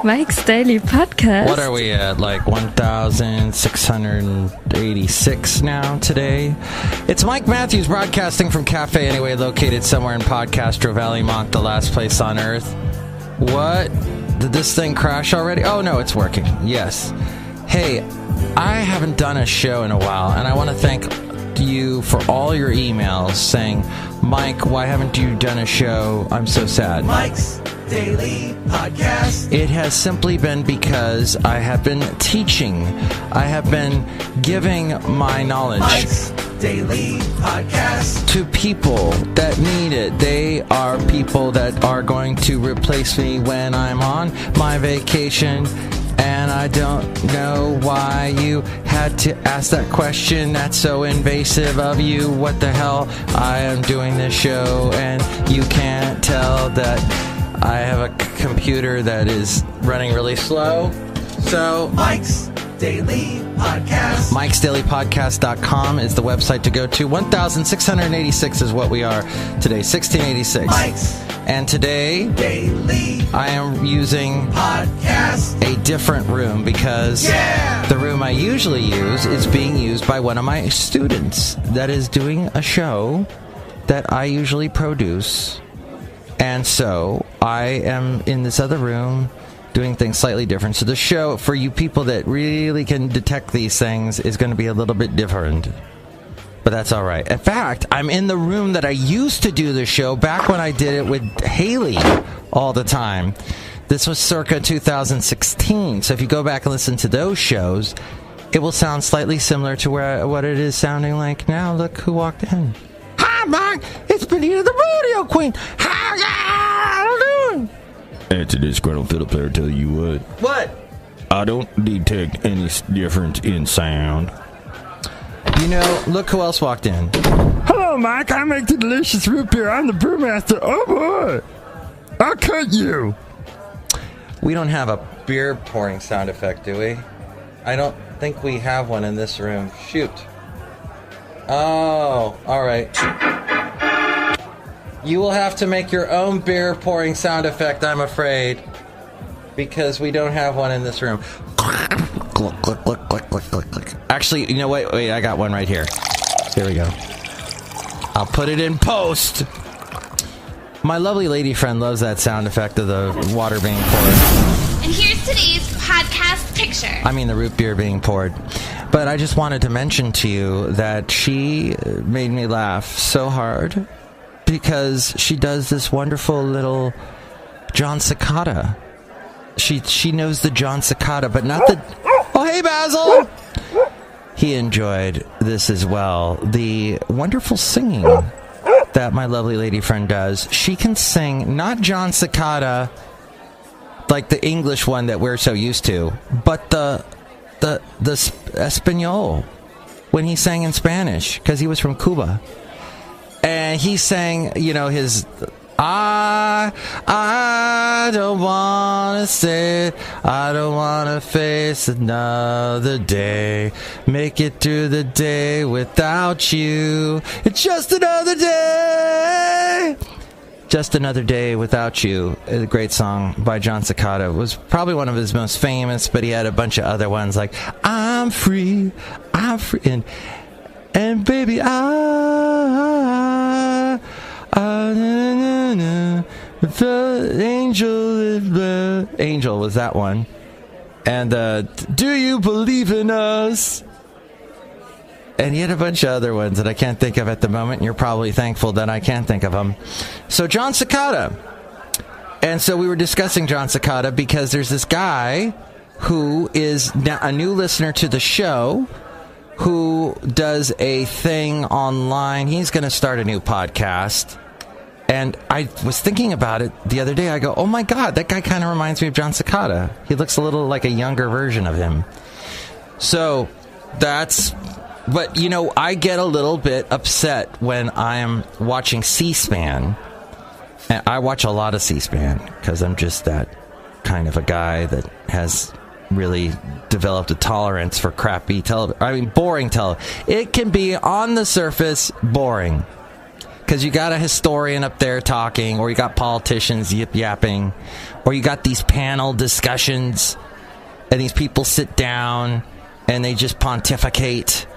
Mike's Daily Podcast. What are we at? Like 1,686 now today? It's Mike Matthews broadcasting from Café Anyway, located somewhere in Podcastro Valley, Mont, the last place on earth. What? Did this thing crash already? Oh, no, it's working. Yes. Hey, I haven't done a show in a while, and I want to thank you for all your emails saying, Mike, why haven't you done a show? I'm so sad. Mike's Daily Podcast. It has simply been because I have been teaching. I have been giving my knowledge Mike's Daily Podcast to people that need it. They are people that are going to replace me when I'm on my vacation. And I don't know why you had to ask that question. That's so invasive of you. What the hell? I am doing this show, and you can't tell that I have a computer that is running really slow. So, Mike's Daily Podcast. Mike'sDailyPodcast.com is the website to go to. 1,686 is what we are today. 1686. Mike's And today, Daily I am using Podcast a different room because the room I usually use is being used by one of my students that is doing a show that I usually produce. And so I am in this other room doing things slightly different. So the show, for you people that really can detect these things, is going to be a little bit different. But that's all right. In fact, I'm in the room that I used to do the show back when I did it with Haley all the time. This was circa 2016. So if you go back and listen to those shows, it will sound slightly similar to what it is sounding like now. Look who walked in. Hi, Mike. It's Benita, the rodeo queen. How you doing? It's a disgruntled fiddle player, tell you what. What? I don't detect any difference in sound. You know, look who else walked in. Hello, Mike. I make the delicious root beer. I'm the brewmaster. Oh, boy. I'll cut you. We don't have a beer pouring sound effect, do we? I don't think we have one in this room. Shoot. Oh, all right. You will have to make your own beer pouring sound effect, I'm afraid. Because we don't have one in this room. Actually, you know, wait, I got one right here. Here we go. I'll put it in post. My lovely lady friend loves that sound effect of the water being poured. And here's today's podcast picture. I mean the root beer being poured. But I just wanted to mention to you that she made me laugh so hard because she does this wonderful little Jon Secada. She knows the Jon Secada, but not the... Oh, hey, Basil! He enjoyed this as well. The wonderful singing that my lovely lady friend does. She can sing not Jon Secada, like the English one that we're so used to, but the Espanol, when he sang in Spanish, because he was from Cuba. And he sang, you know, his... I don't want to sit, I don't want to face another day, make it through the day without you, it's just another day, just another day without you. A great song by Jon Secada. It was probably one of his most famous, but he had a bunch of other ones like I'm free, and baby Angel was that one. And do you believe in us? And he had a bunch of other ones that I can't think of at the moment, and you're probably thankful that I can't think of them. So Jon Secada. And so we were discussing Jon Secada because there's this guy who is a new listener to the show who does a thing online. He's going to start a new podcast. And I was thinking about it the other day. I go, oh my God, that guy kind of reminds me of Jon Secada. He looks a little like a younger version of him. So that's, but you know, I get a little bit upset when I'm watching C-SPAN. And I watch a lot of C-SPAN because I'm just that kind of a guy that has really developed a tolerance for crappy boring television. It can be on the surface boring. Because you got a historian up there talking, or you got politicians yip-yapping, or you got these panel discussions, and these people sit down, and they just pontificate,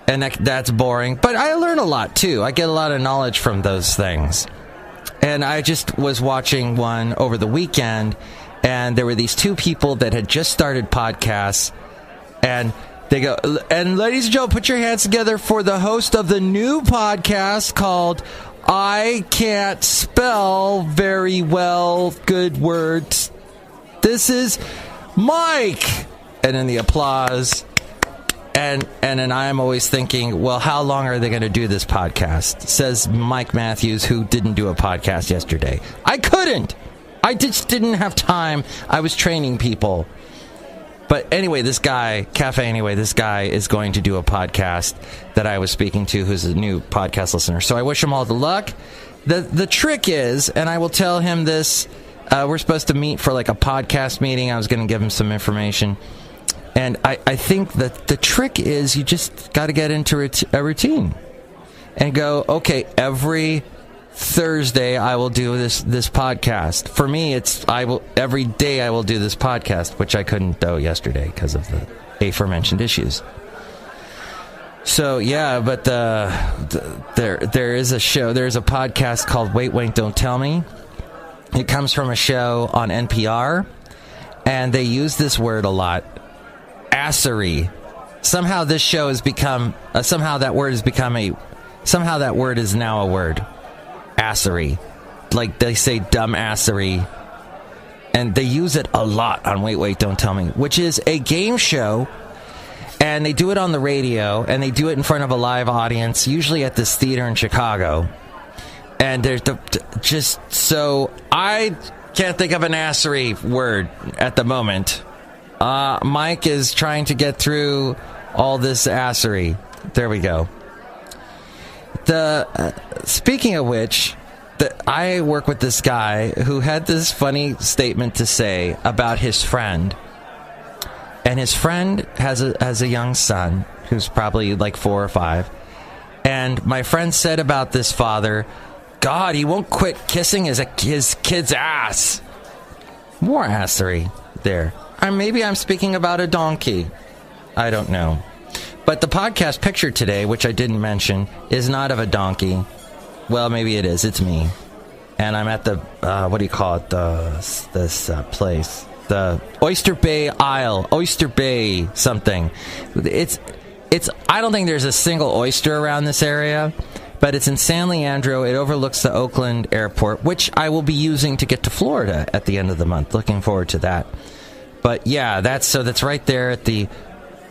and that's boring. But I learn a lot, too. I get a lot of knowledge from those things. And I just was watching one over the weekend, and there were these two people that had just started podcasts, and they go, and ladies and gentlemen, put your hands together for the host of the new podcast called I Can't Spell Very Well Good Words. This is Mike. And then the applause. And then I'm always thinking, well, how long are they going to do this podcast? Says Mike Matthews, who didn't do a podcast yesterday. I couldn't. I just didn't have time. I was training people. But anyway, this guy, Café Anyway, this guy is going to do a podcast that I was speaking to, who's a new podcast listener. So I wish him all the luck. The trick is, and I will tell him this, we're supposed to meet for like a podcast meeting. I was going to give him some information. And I think that the trick is you just got to get into a routine and go, okay, every Thursday I will do this podcast. For me, every day I will do this podcast, which I couldn't do yesterday because of the aforementioned issues. So yeah, but there is a show, there's a podcast called Wait, Don't Tell Me. It comes from a show on NPR, and they use this word a lot, assery. Somehow this show has become somehow that word is now a word. Assery. Like they say dumbassery. And they use it a lot on Wait, Don't Tell Me, which is a game show. And they do it on the radio, and they do it in front of a live audience, usually at this theater in Chicago. And there's so I can't think of an assery word at the moment. Mike is trying to get through all this assery. There we go. Speaking of which, I work with this guy who had this funny statement to say about his friend. And his friend has a young son who's probably like 4 or 5. And my friend said about this father, God, he won't quit kissing his kid's ass. More assery there. Maybe I'm speaking about a donkey. I don't know. But the podcast picture today, which I didn't mention, is not of a donkey. Well, maybe it is. It's me. And I'm at the, what do you call it? This place. The Oyster Bay Isle. Oyster Bay something. It's. I don't think there's a single oyster around this area. But it's in San Leandro. It overlooks the Oakland airport, which I will be using to get to Florida at the end of the month. Looking forward to that. But yeah, that's right there at the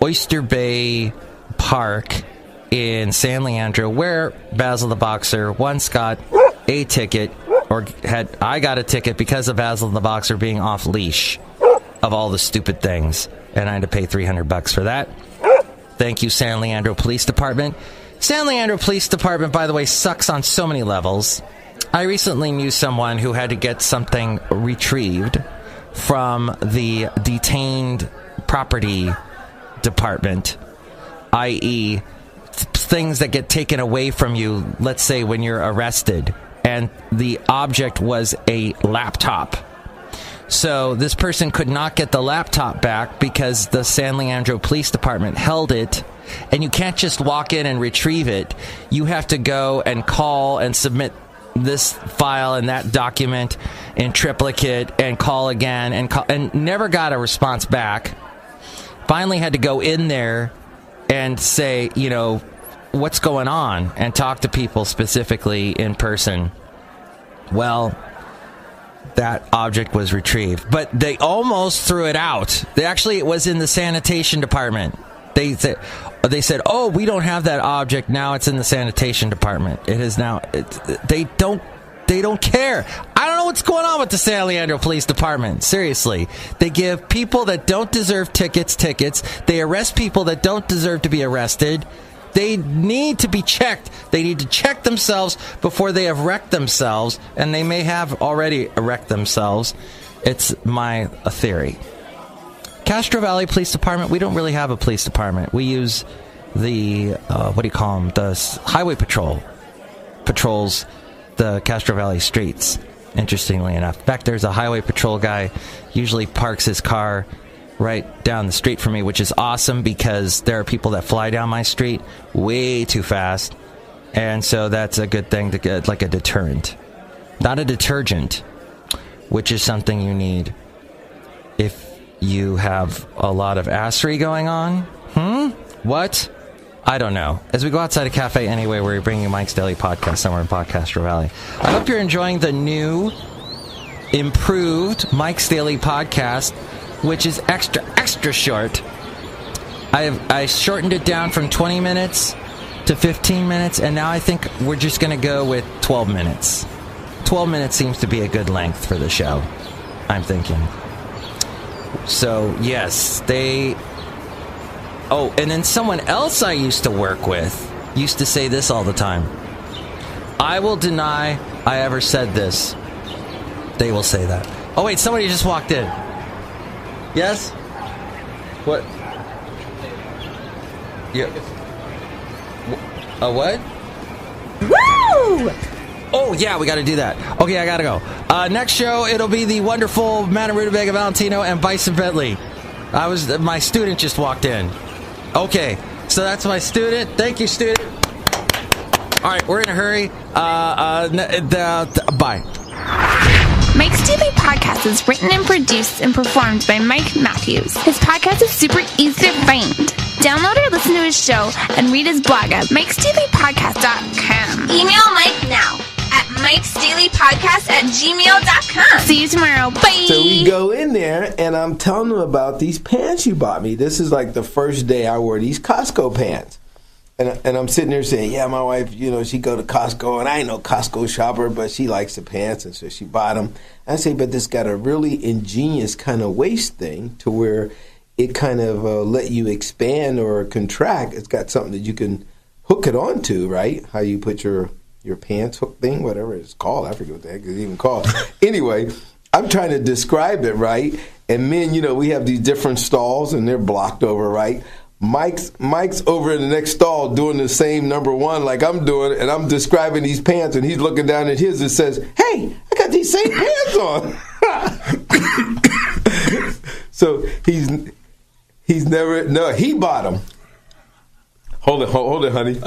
Oyster Bay Park in San Leandro, where Basil the Boxer once got a ticket, I got a ticket because of Basil the Boxer being off leash of all the stupid things, and I had to pay $300 for that. Thank you, San Leandro Police Department. San Leandro Police Department, by the way, sucks on so many levels. I recently knew someone who had to get something retrieved from the detained property department, i.e., things that get taken away from you, let's say when you're arrested, and the object was a laptop. So this person could not get the laptop back because the San Leandro Police Department held it, and you can't just walk in and retrieve it. You have to go and call and submit this file and that document in triplicate and call again and never got a response back. Finally had to go in there and say, what's going on, and talk to people specifically in person. Well, that object was retrieved, but they almost threw it out. It was in the sanitation department. They said, oh, we don't have that object now. It's in the sanitation department. It is now. They don't care. I don't know what's going on with the San Leandro Police Department. Seriously, they give people that don't deserve tickets. They arrest people that don't deserve to be arrested. They need to be checked. They need to check themselves before they have wrecked themselves, and they may have already wrecked themselves. It's my theory. Castro Valley Police Department, we don't really have a police department. We use the, the Highway Patrol. patrols the Castro Valley streets, interestingly enough. In fact, there's a highway patrol guy usually parks his car right down the street from me, which is awesome because there are people that fly down my street way too fast. And so that's a good thing to get, like a deterrent. Not a detergent, which is something you need if you have a lot of assery going on. What? I don't know. As we go outside of Café Anyway, where we bring you Mike's Daily Podcast somewhere in Podcastro Valley. I hope you're enjoying the new, improved Mike's Daily Podcast, which is extra short. I shortened it down from 20 minutes to 15 minutes, and now I think we're just going to go with 12 minutes. 12 minutes seems to be a good length for the show, I'm thinking. So, yes, Oh, and then someone else I used to work with used to say this all the time. I will deny I ever said this. They will say that. Oh, wait, somebody just walked in. Yes? What? Yeah. A what? Woo! Oh, yeah, we got to do that. Okay, I got to go. Next show, it'll be the wonderful Madame Rootabega, Valentino, and Bison Bentley. My student just walked in. Okay, so that's my student. Thank you, student. All right, we're in a hurry. Bye. Mike's Daily Podcast is written and produced and performed by Mike Matthews. His podcast is super easy to find. Download or listen to his show and read his blog at mikesdailypodcast.com. Email Mike now at mikesdailypodcast@gmail.com. See you tomorrow. Bye. So we go in there, and I'm telling them about these pants you bought me. This is like the first day I wore these Costco pants. And I'm sitting there saying, yeah, my wife, she go to Costco, and I ain't no Costco shopper, but she likes the pants, and so she bought them. I say, but this got a really ingenious kind of waist thing to where it kind of let you expand or contract. It's got something that you can hook it onto, right? How you put your pants hook thing, whatever it's called. I forget what the heck it's even called. Anyway, I'm trying to describe it, right? And men, we have these different stalls, and they're blocked over, right? Mike's over in the next stall doing the same number one like I'm doing, and I'm describing these pants, and he's looking down at his and says, hey, I got these same pants on. So he bought them. Hold it, honey.